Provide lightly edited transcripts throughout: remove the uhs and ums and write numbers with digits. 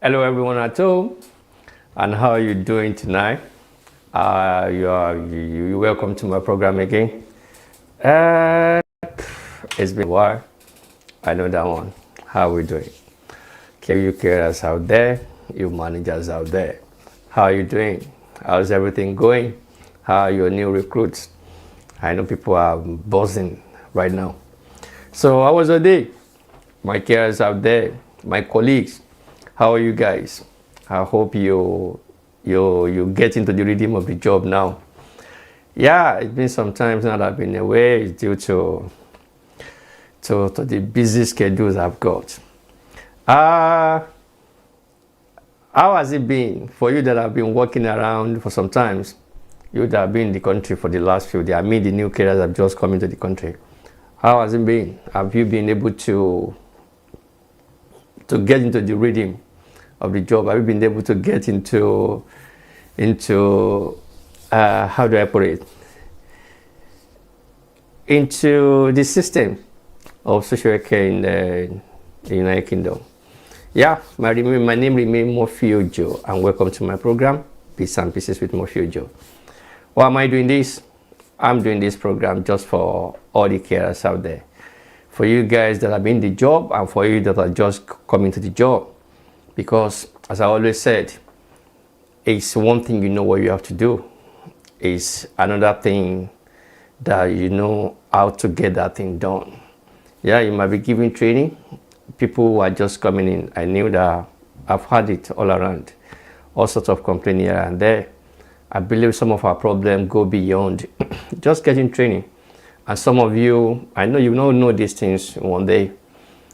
Hello everyone at home, and how are you doing tonight? You welcome to my program again. Uh, it's been a while. I know that one. How are we doing? You carers out there, you managers out there, how are you doing? How's everything going? How are your new recruits? I know people are buzzing right now. So how was your day? My carers out there, my colleagues, how are you guys? I hope you get into the rhythm of the job now. Yeah, it's been some times now that I've been away. It's due to the busy schedules I've got. How has it been for you that have been working around for some times? You that have been in the country for the last few days. I mean, the new careers have just come into the country. How has it been? Have you been able to get into the rhythm of the job? Have you been able to get into how do I put it? Into the system of social care in the United Kingdom. Yeah, my name remains Murphy Joe, and welcome to my program, Bits and Pieces with Murphy Joe. Why am I doing this? I'm doing this program just for all the carers out there. For you guys that have been in the job, and for you that are just coming to the job. Because, as I always said, it's one thing you know what you have to do. It's another thing that you know how to get that thing done. Yeah, you might be giving training. People who are just coming in, I knew that I've had it all around. All sorts of complaining here and there. I believe some of our problems go beyond just getting training. And some of you, I know you don't know these things one day.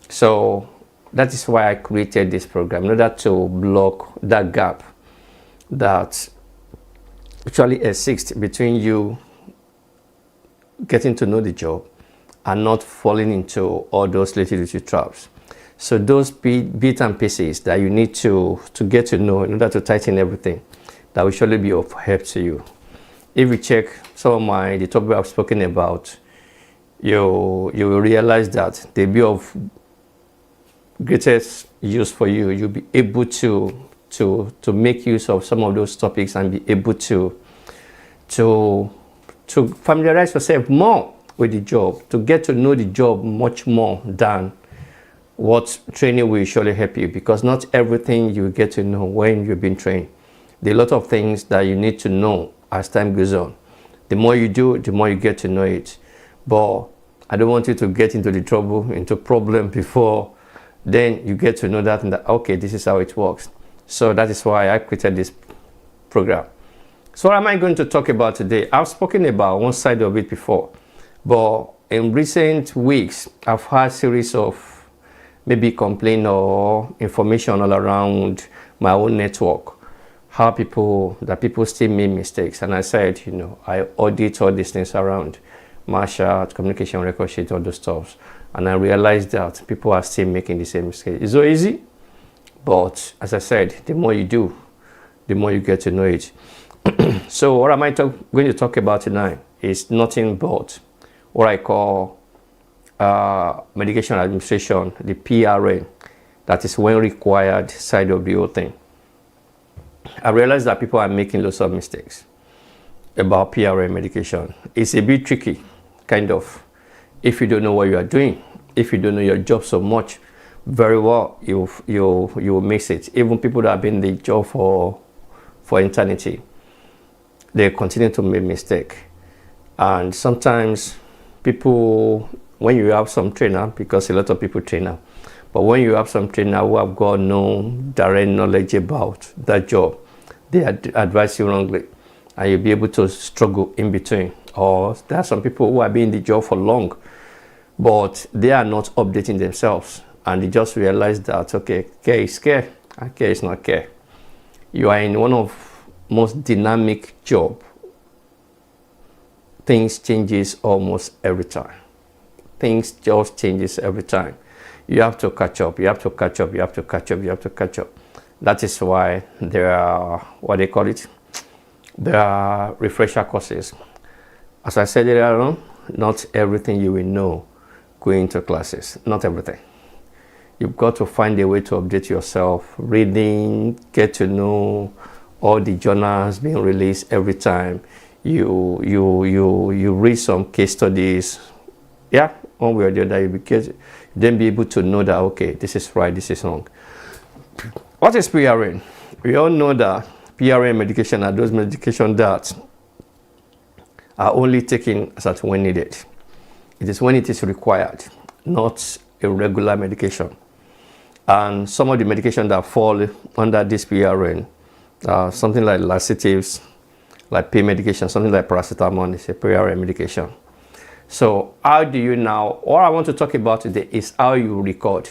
So that is why I created this program, in order to block that gap that actually exists between you getting to know the job and not falling into all those little traps. So those bits and pieces that you need to get to know in order to tighten everything, that will surely be of help to you. If you check some of the topics I've spoken about, you will realize that they'll be of greatest use for you. You'll be able to make use of some of those topics and be able to familiarize yourself more with the job, to get to know the job much more than what training will surely help you, because not everything you get to know when you've been trained. There are a lot of things that you need to know as time goes on. The more you do, the more you get to know it. But I don't want you to get into the trouble, into problem before then you get to know that and that, okay, this is how it works. So that is why I created this program. So what am I going to talk about today? I've spoken about one side of it before, but in recent weeks, I've had a series of maybe complaint or information all around my own network, how people still make mistakes. And I said, I audit all these things around, Marshall, communication record sheet, all those stuff. And I realized that people are still making the same mistake. It's so easy, but as I said, the more you do, the more you get to know it. So what am I going to talk about tonight is nothing but what I call medication administration, the PRN, that is when required side of the whole thing. I realize that people are making lots of mistakes about PRN medication. It's a bit tricky, kind of, if you don't know what you are doing, if you don't know your job so much, very well, you will miss it. Even people that have been in the job for eternity, they continue to make mistakes. And sometimes people, when you have some trainer, because a lot of people train now, but when you have some trainer who have got no direct knowledge about that job, they advise you wrongly, and you'll be able to struggle in between. Or there are some people who have been in the job for long, but they are not updating themselves, and they just realize that, okay, care is care, and care is not care. You are in one of most dynamic job. Things changes almost every time. Things just changes every time. You have to catch up, you have to catch up, you have to catch up, you have to catch up. That is why there are, what they call it, there are refresher courses. As I said earlier on, not everything you will know going to classes, not everything. You've got to find a way to update yourself, reading, get to know all the journals being released every time. You read some case studies. Yeah, one way or the other, you then be able to know that, okay, this is right, this is wrong. What is PRN? We all know that PRN medication are those medications that are only taken as when needed. It is when it is required, not a regular medication. And some of the medications that fall under this PRN, something like laxatives, like pain medication, something like paracetamol is a PRN medication. So how do you now, all I want to talk about today is how you record.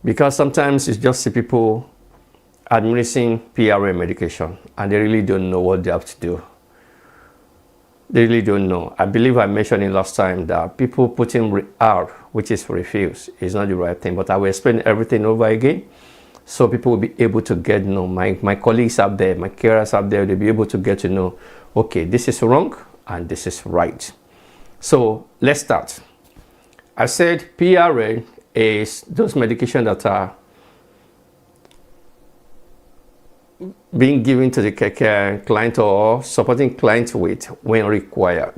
Because sometimes it's just see people administering PRN medication and they really don't know what they have to do. They really don't know. I believe I mentioned it last time that people putting R, which is refuse, is not the right thing. But I will explain everything over again, so people will be able to get to know. My colleagues up there, my carers up there, they'll be able to get to know, okay, this is wrong and this is right. So let's start. I said PRN is those medications that are being given to the client or supporting client with when required.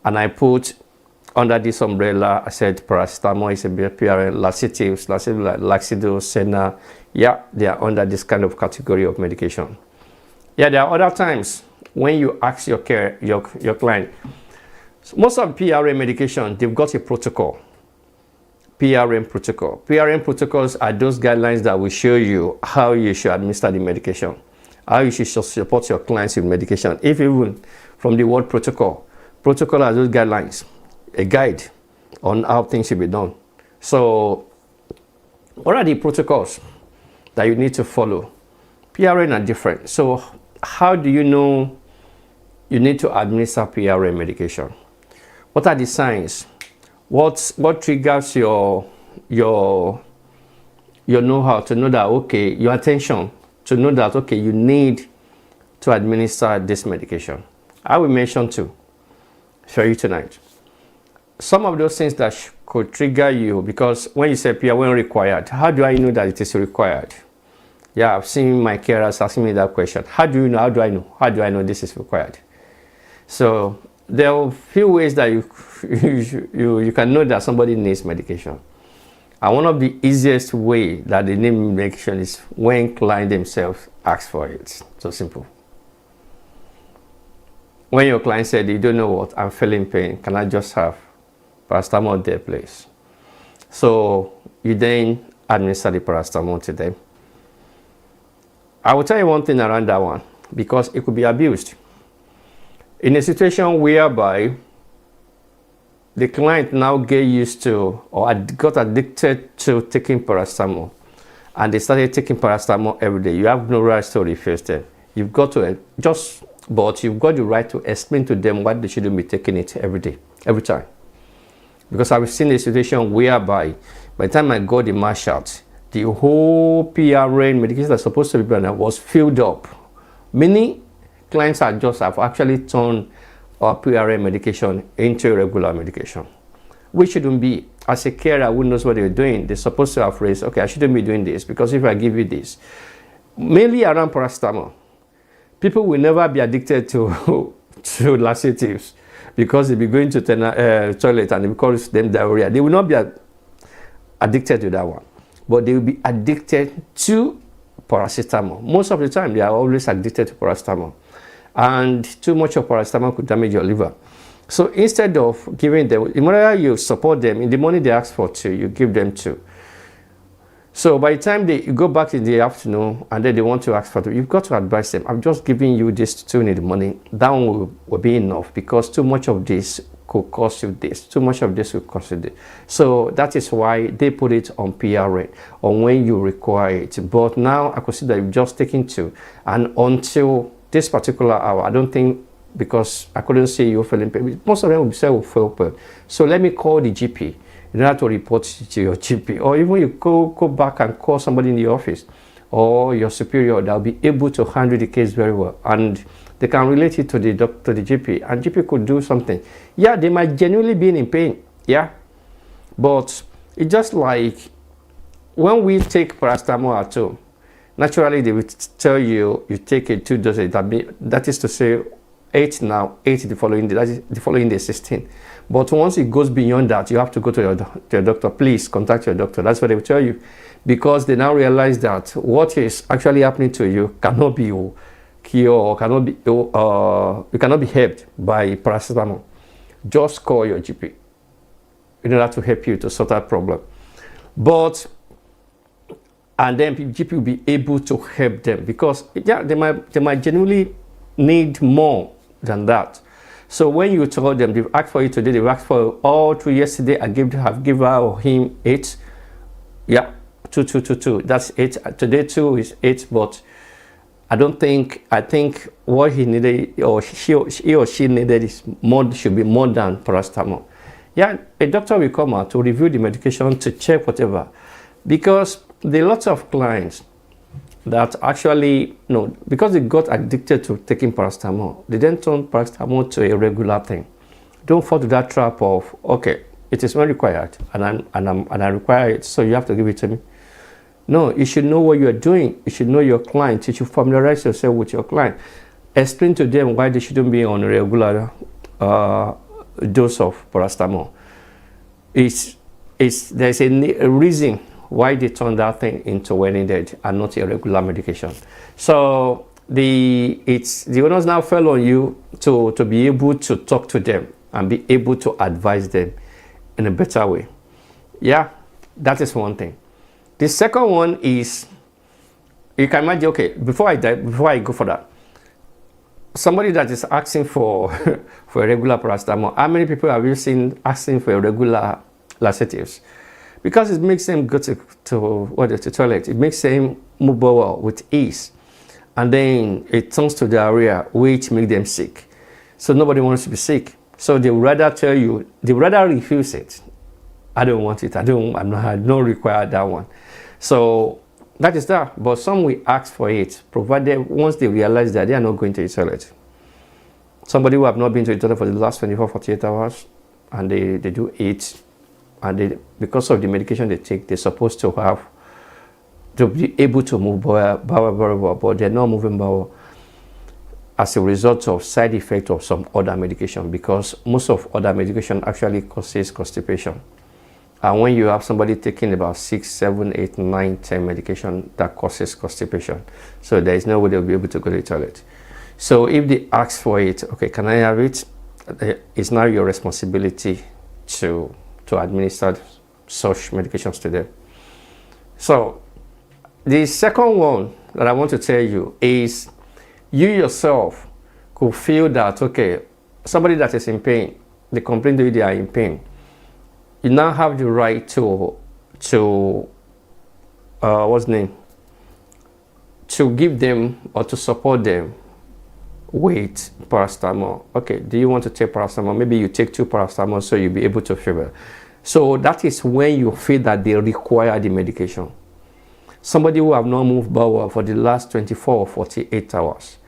And I put under this umbrella, I said paracetamol is a PRN, laxatives like Laxidose, Senna, yeah, they are under this kind of category of medication. Yeah, there are other times when you ask your client, so most of PRN medication, they've got a protocol. PRN protocol. PRN protocols are those guidelines that will show you how you should administer the medication, how you should support your clients with medication. If even from the word protocol, protocol are those guidelines, a guide on how things should be done. So what are the protocols that you need to follow? PRN are different. So how do you know you need to administer PRN medication? What are the signs? What triggers your know-how to know that, okay, your attention to know that, okay, you need to administer this medication? I will mention two for you tonight. Some of those things that could trigger you, because when you say PRN when required, how do I know that it is required? Yeah, I've seen my carers asking me that question. How do you know? How do I know? How do I know this is required? So there are a few ways that you can know that somebody needs medication. And one of the easiest way that they need medication is when client themselves asks for it. So simple. When your client said, you don't know what, I'm feeling pain, can I just have paracetamol there, please? So you then administer the paracetamol to them. I will tell you one thing around that one, because it could be abused. In a situation whereby the client now get used to or got addicted to taking paracetamol, and they started taking paracetamol every day, you have no right to refuse them. You've got to but you've got the right to explain to them why they shouldn't be taking it every day, every time. Because I've seen a situation whereby by the time I got the mash out, the whole PRN medication that's supposed to be done was filled up. Many clients have actually turned our PRN medication into a regular medication, which shouldn't be. As a carer who knows what they're doing, they're supposed to have raised, okay, I shouldn't be doing this, because if I give you this, mainly around paracetamol, people will never be addicted to laxatives because they'll be going to the toilet and it causes them diarrhea. They will not be addicted to that one, but they will be addicted to paracetamol. Most of the time, they are always addicted to paracetamol. And too much of paracetamol could damage your liver. So instead of giving them, in order you support them, in the money they ask for two, you give them two. So by the time you go back in the afternoon and then they want to ask for two, you've got to advise them, I'm just giving you this to need the money. That one will be enough, because too much of this could cost you this, too much of this will cost you this. So that is why they put it on PRN, on when you require it. But now I could see that you've just taken two, and until this particular hour, I don't think, because I couldn't see you feeling pain, most of them will say will feel pain. So let me call the GP in order to report to your GP, or even you go back and call somebody in the office or your superior that will be able to handle the case very well, and they can relate it to the doctor, the GP, and GP could do something. Yeah, they might genuinely be in pain, yeah, but it's just like when we take paracetamol at home, naturally they will tell you you take a 2 dosage. That is to say 8 now, 8 the following day, that is the following day 16. But once it goes beyond that, you have to go to your doctor. Please contact your doctor. That's what they will tell you, because they now realize that what is actually happening to you cannot be cured or you cannot be helped by paracetamol. Just call your GP in order to help you to sort out problem. And then GP will be able to help them, because yeah, they might genuinely need more than that. So when you told them they've asked for it today, they've asked for all through yesterday, have given her or him 8. Yeah, 2, 2, 2, 2. That's 8. Today 2 is 8, but I think what he needed, or he or she needed, should be more than paracetamol. Yeah, a doctor will come out to review the medication, to check whatever, because there are lots of clients that actually, because they got addicted to taking paracetamol, they then turn paracetamol to a regular thing. Don't fall to that trap of, okay, it is not required, and I require it, so you have to give it to me. No, you should know what you are doing. You should know your client. You should familiarize yourself with your client. Explain to them why they shouldn't be on a regular dose of paracetamol. There's a reason why they turn that thing into when needed and not a regular medication. So the onus now fell on you to be able to talk to them and be able to advise them in a better way. Yeah, that is one thing. The second one is, you can imagine, okay, before I go for that, somebody that is asking for a regular paracetamol, how many people have you seen asking for a regular laxatives? Because it makes them go to the toilet. It makes them move bowel with ease, and then it turns to diarrhea, which makes them sick. So nobody wants to be sick. So they would rather tell you, they would rather refuse it. I don't want it. I don't require that one. So that is that. But some will ask for it, provided once they realize that they are not going to the toilet. Somebody who have not been to the toilet for the last 24, 48 hours, and they do it, and because of the medication they take, they're supposed to be able to move bowel very well, but they're not moving bowel as a result of side effect of some other medication, because most of other medication actually causes constipation. And when you have somebody taking about 6, 7, 8, 9, 10 medication, that causes constipation. So there is no way they'll be able to go to the toilet. So if they ask for it, okay, can I have it? It's now your responsibility to administer such medications to them. So the second one that I want to tell you is, you yourself could feel that, okay, somebody that is in pain, they complain to you they are in pain. You now have the right to give them or to support them with paracetamol. Okay, do you want to take paracetamol? Maybe you take 2 paracetamol so you'll be able to feel better. So that is when you feel that they require the medication. Somebody who have not moved bowel for the last 24 or 48 hours,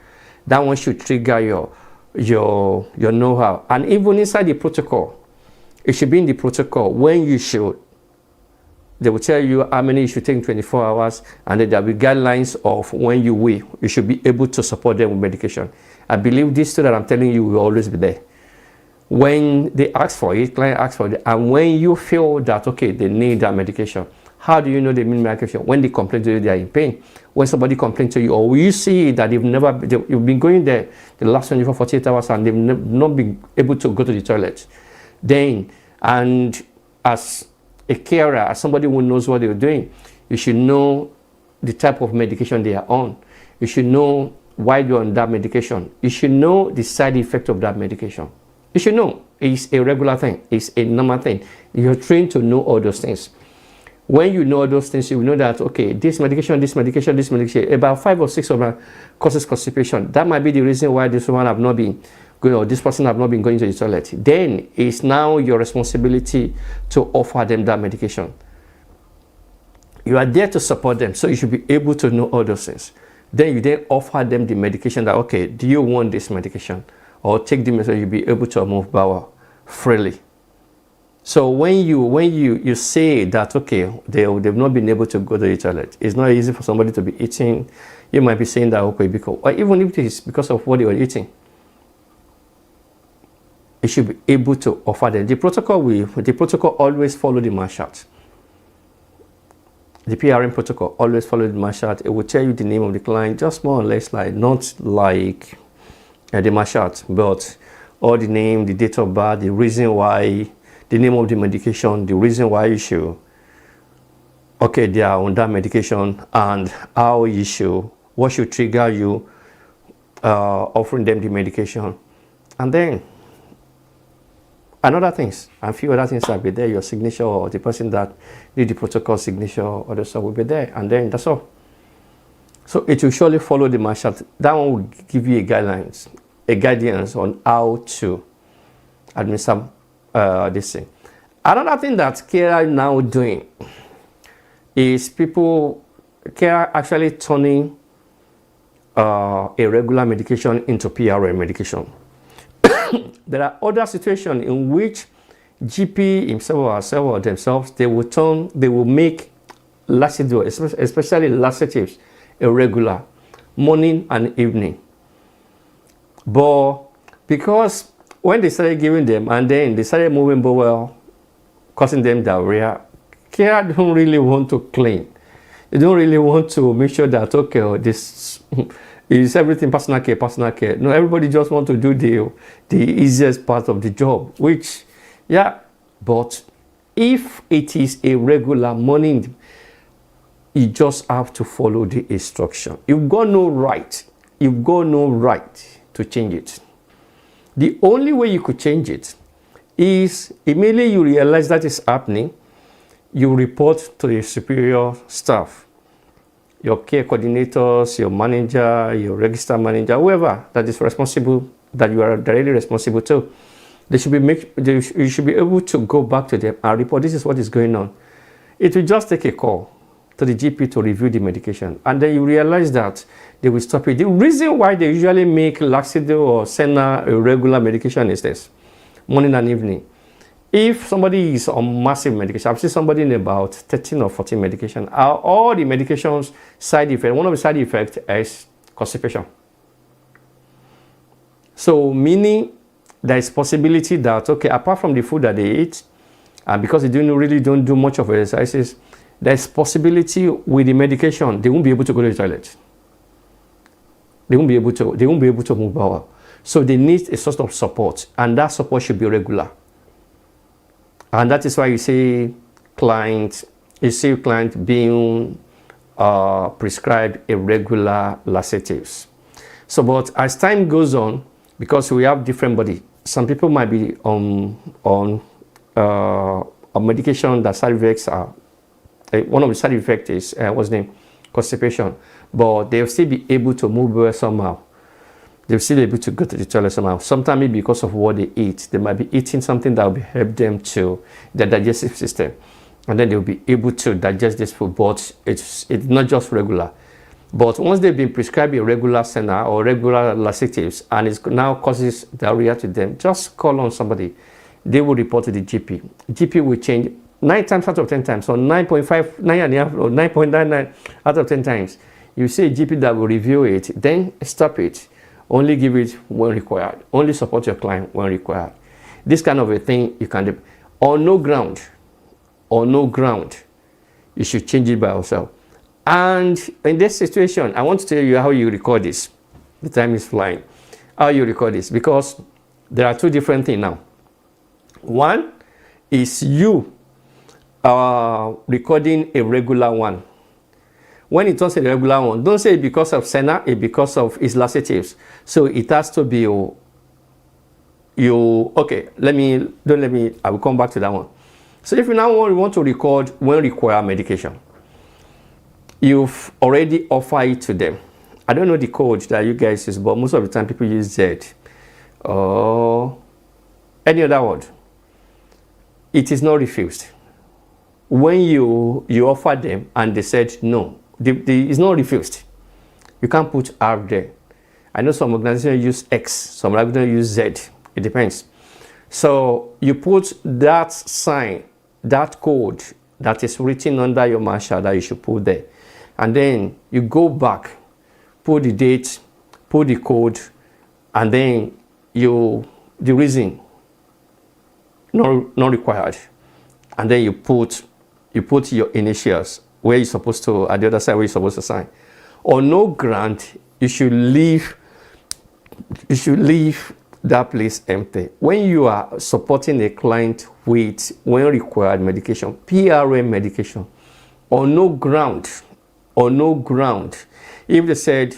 that one should trigger your know-how. And even inside the protocol, it should be in the protocol when you should. They will tell you how many you should take in 24 hours, and then there will be guidelines of when you will. You should be able to support them with medication. I believe this too that I'm telling you will always be there. When they ask for it, client asks for it, and when you feel that, okay, they need that medication, how do you know they need medication? When they complain to you, they are in pain. When somebody complains to you, or you see that you've been going there the last 24, 48 hours and they've not been able to go to the toilet, then, and as a carer, as somebody who knows what they're doing, you should know the type of medication they are on. You should know why you're on that medication. You should know the side effect of that medication. You should know it's a regular thing, it's a normal thing. You're trained to know all those things. When you know all those things, you will know that, okay, this medication, about 5 or 6 of them causes constipation. That might be the reason why this one have not been going, or this person have not been going to the toilet. Then it's now your responsibility to offer them that medication. You are there to support them, so you should be able to know all those things. Then you then offer them the medication that, okay, do you want this medication? Or take the medicine, you'll be able to move bowel freely. So when you say that, okay, they've not been able to go to the toilet, it's not easy for somebody to be eating. You might be saying that, okay, because, or even if it is because of what they were eating, you should be able to offer them. The protocol always follow the marshal. The PRM protocol always follow the marshal. It will tell you the name of the client, just more or less, like not like the marshal, but all the name, the date of birth, the reason why, the name of the medication, the reason why you should, okay, they are on that medication, and how you should, what should trigger you offering them the medication. And then another things, and few other things will be there, your signature, or the person that did the protocol signature or the stuff will be there, and then that's all. So it will surely follow the marshal. That one will give you a guidance on how to administer this thing. Another thing that care now doing is care actually turning a regular medication into PRM medication. There are other situations in which GP himself or herself or themselves, they will make laxatives, especially laxatives, irregular, morning and evening. But because when they started giving them and then they started moving bowel, causing them diarrhea, care don't really want to clean. They don't really want to make sure that, okay, this is everything personal care. No, everybody just want to do the easiest part of the job, which, yeah, but if it is a regular morning, you just have to follow the instruction. You've got no right to change it. The only way you could change it is immediately you realize that is happening, you report to the superior staff, your care coordinators, your manager, your register manager, whoever that is responsible, that you are directly responsible to. You should be able to go back to them and report, this is what is going on. It will just take a call to the GP to review the medication, and then you realize that they will stop it. The reason why they usually make laxative or Senna a regular medication is this: morning and evening. If somebody is on massive medication, I've seen somebody in about 13 or 14 medication. All the medications side effect, one of the side effects is constipation. So meaning there is possibility that, okay, apart from the food that they eat, and because they don't do much of exercises, there's possibility with the medication they won't be able to go to the toilet. They won't be able to move bowel. So they need a sort of support, and that support should be regular. And that is why you see client being prescribed irregular laxatives. So, but as time goes on, because we have different body, some people might be on a medication that side effects are, one of the side effects is, what's the name? Constipation. But they'll still be able to move well somehow. They'll still be able to go to the toilet somehow. Sometimes maybe because of what they eat. They might be eating something that will help them to their digestive system. And then they'll be able to digest this food. But it's not just regular. But once they've been prescribed a regular Senna or regular laxatives, and it now causes diarrhea to them, just call on somebody. They will report to the GP. GP will change 9 times out of 10 times, or 9.5, 9.5, or 9.99 out of 10 times. You see a GP that will review it, then stop it. Only give it when required. Only support your client when required. This kind of a thing you can do. On no ground, you should change it by yourself. And in this situation, I want to tell you how you record this. The time is flying. How you record this, because there are two different things now. One is you recording a regular one. When it was a regular one, don't say it because of Senna, it because of its laxatives. So it has to be okay, I will come back to that one. So if you now want to record when required medication, you've already offered it to them. I don't know the code that you guys use, but most of the time people use Z or any other word. It is not refused. When you offer them and they said no, it's not refused. You can't put R there. I know some organizations use X, some organizations use Z. It depends. So you put that sign, that code that is written under your marshal that you should put there. And then you go back, put the date, put the code, and then the reason, not required. And then you put your initials where you're supposed to, at the other side where you're supposed to sign. On no grant, you should leave that place empty. When you are supporting a client with when required medication, PRN medication, on no ground, if they said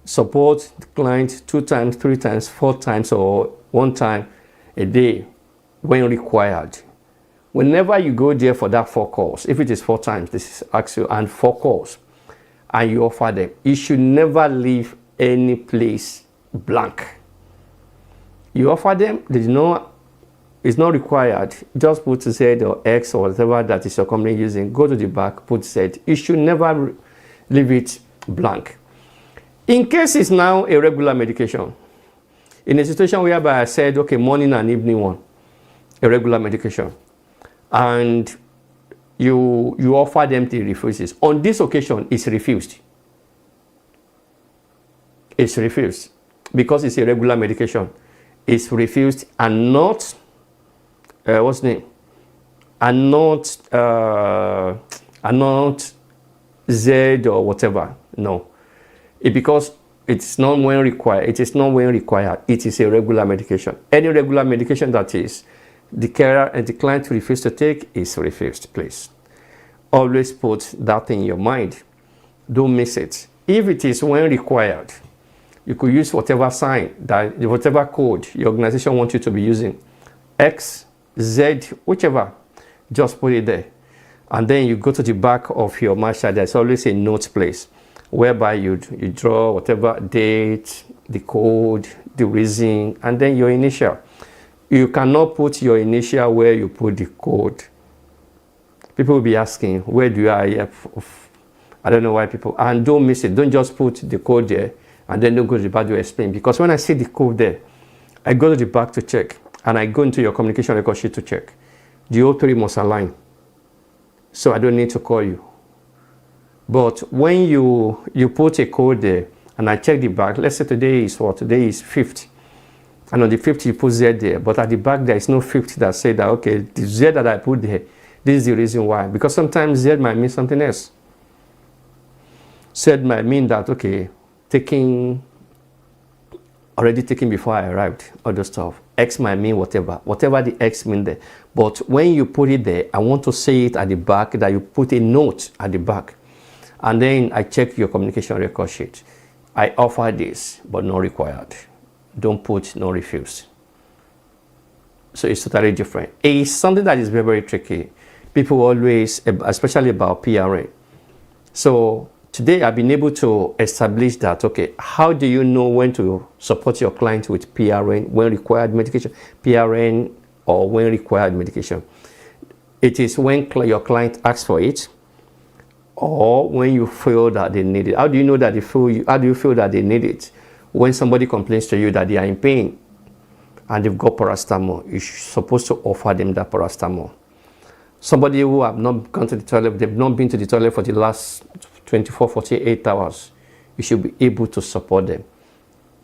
support the client 2 times, 3 times, 4 times, or 1 time a day when required, whenever you go there for that 4 calls, if it is 4 times, this is actual, and 4 calls, and you offer them, you should never leave any place blank. You offer them, it's not required. Just put Z or X or whatever that is your company using. Go to the back, put Z. You should never leave it blank. In case it's now a regular medication, in a situation whereby I said, okay, morning and evening one, a regular medication, and you offer them the refuses. On this occasion, it's refused. It's refused because it's a regular medication. It's refused and not what's the name? And not Z or whatever. No, because it's not when required. It is not when required. It is a regular medication. Any regular medication that is the carer and the client refuse to take is refused. Please always put that in your mind. Don't miss it. If it is when required, you could use whatever sign, whatever code your organization wants you to be using. X, Z, whichever. Just put it there. And then you go to the back of your marshal. There's always a note place whereby you draw whatever date, the code, the reason, and then your initial. You cannot put your initial where you put the code. People will be asking, where do I don't know why people, and don't miss it. Don't just put the code there and then don't go to the back to explain. Because when I see the code there, I go to the back to check, and I go into your communication record sheet to check. The O3 must align. So I don't need to call you. But when you put a code there, and I check the back, let's say today is what? Today is 5th. And on the 5th you put Z there, but at the back there is no 5th that said that, okay, the Z that I put there, this is the reason why. Because sometimes Z might mean something else. Z might mean that, okay, already taken before I arrived, other stuff. X might mean whatever the X mean there. But when you put it there, I want to say it at the back, that you put a note at the back. And then I check your communication record sheet. I offer this, but not required. Don't put no refuse. So it's totally different. It's something that is very, very tricky. People always, especially about PRN. So today I've been able to establish that, okay, how do you know when to support your client with PRN, when required medication, PRN, or when required medication? It is when your client asks for it, or when you feel that they need it. How do you know that how do you feel that they need it? When somebody complains to you that they are in pain and they've got paracetamol, you're supposed to offer them that paracetamol. Somebody who have not gone to the toilet, they've not been to the toilet for the last 24, 48 hours, you should be able to support them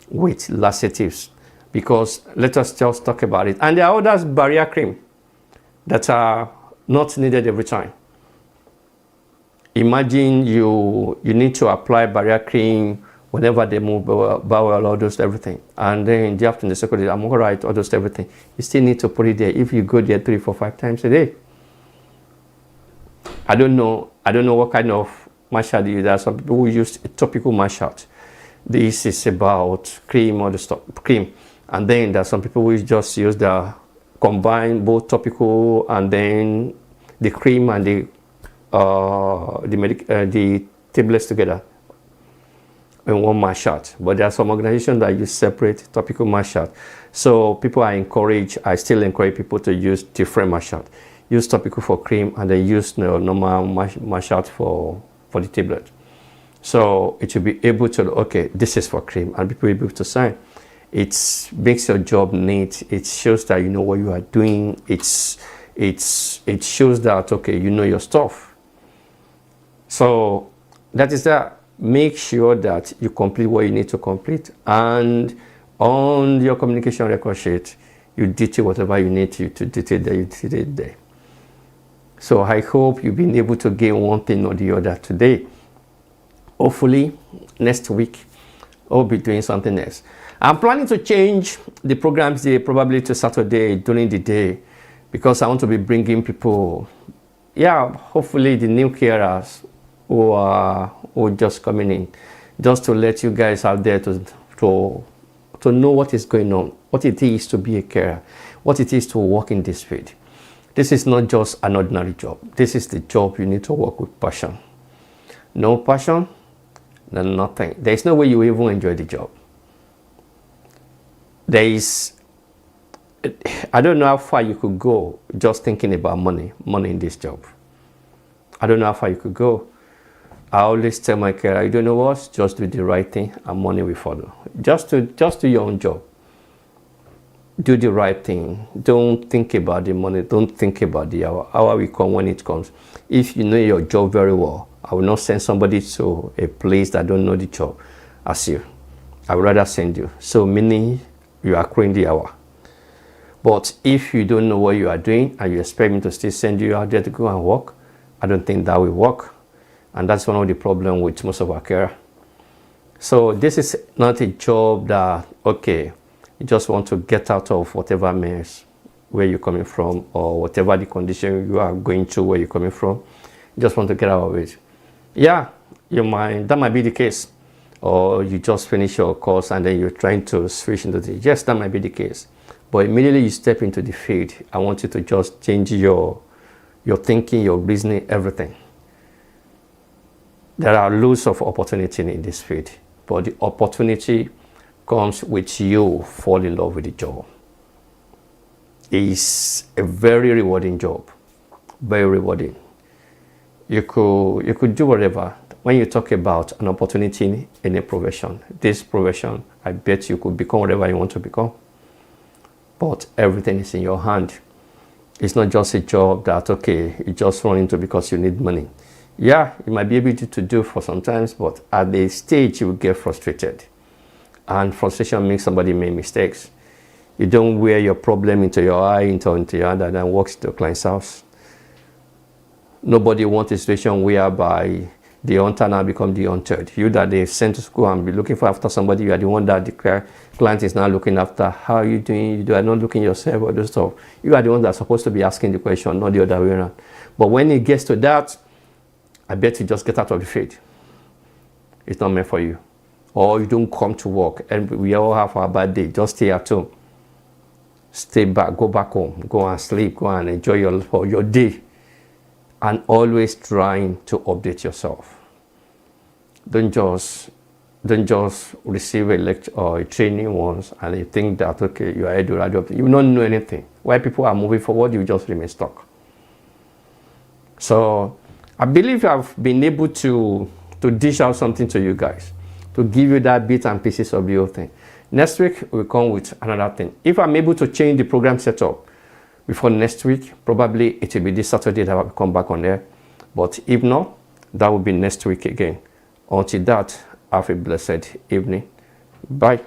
with laxatives. Because let us just talk about it. And there are other barrier cream that are not needed every time. Imagine you need to apply barrier cream whenever they move bowel, all those everything. And then in the afternoon, the second day, I'm all right, all those everything. You still need to put it there if you go there 3, 4, 5 times a day. I don't know what kind of marshal you use. There are some people who use a topical marshal. This is about cream or the stuff, cream. And then there are some people who just use the combine both topical and then the cream and the tablets together in one mask shot. But there are some organizations that use separate topical mask shot. So people are encouraged, I still encourage people to use different mask shot. Use topical for cream and then use normal mask shot for the tablet. So it will be able to, okay, this is for cream, and people will be able to sign. It makes your job neat. It shows that you know what you are doing. It shows that, okay, you know your stuff. So that is that. Make sure that you complete what you need to complete, and on your communication record sheet, you detail whatever you need to detail there, you detail it there. So I hope you've been able to gain one thing or the other today. Hopefully next week I'll be doing something else. I'm planning to change the programs day probably to Saturday during the day, because I want to be bringing people, hopefully the new carers who are just coming in, just to let you guys out there to know what is going on, what it is to be a carer, what it is to work in this field. This is not just an ordinary job. This is the job you need to work with passion. No passion, then nothing. There is no way you even enjoy the job. I don't know how far you could go just thinking about money in this job. I don't know how far you could go. I always tell my carer, you don't know what, just do the right thing and money will follow. Just do your own job. Do the right thing. Don't think about the money. Don't think about the hour. Hour will come when it comes. If you know your job very well, I will not send somebody to a place that don't know the job as you. I would rather send you. So meaning you are accruing the hour. But if you don't know what you are doing and you expect me to still send you out there to go and work, I don't think that will work. And that's one of the problems with most of our care. So this is not a job that, okay, you just want to get out of whatever mess where you're coming from, or whatever the condition you are going through where you're coming from. You just want to get out of it. Yeah, that might be the case. Or you just finish your course and then you're trying to switch into the, yes, that might be the case. But immediately you step into the field, I want you to just change your thinking, your reasoning, everything. There are loads of opportunity in this field, but the opportunity comes with you fall in love with the job. It's a very rewarding job, very rewarding. You could do whatever. When you talk about an opportunity in a profession, this profession, I bet you could become whatever you want to become. But everything is in your hand. It's not just a job that, okay, you just run into because you need money. Yeah, you might be able to do for sometimes, but at the stage you will get frustrated. And frustration makes somebody make mistakes. You don't wear your problem into your eye, into your hand, and then walk to the client's house. Nobody wants a situation whereby the hunter now become the hunted. You that they sent to school and be looking for after somebody, you are the one that the client is now looking after. How are you doing? You are not looking yourself or those stuff. You are the one that's supposed to be asking the question, not the other way around. But when it gets to that, I bet you just get out of the field. It's not meant for you. Or you don't come to work, and we all have our bad day. Just stay at home. Stay back, go back home, go and sleep, go and enjoy your day. And always trying to update yourself. Don't just receive a lecture or a training once and you think that, okay, you are able to, you don't know anything. While people are moving forward, you just remain stuck. So I believe I've been able to dish out something to you guys, to give you that bits and pieces of the whole thing. Next week, we'll come with another thing. If I'm able to change the program setup before next week, probably it will be this Saturday that I'll come back on there. But if not, that will be next week again. Until that, have a blessed evening. Bye.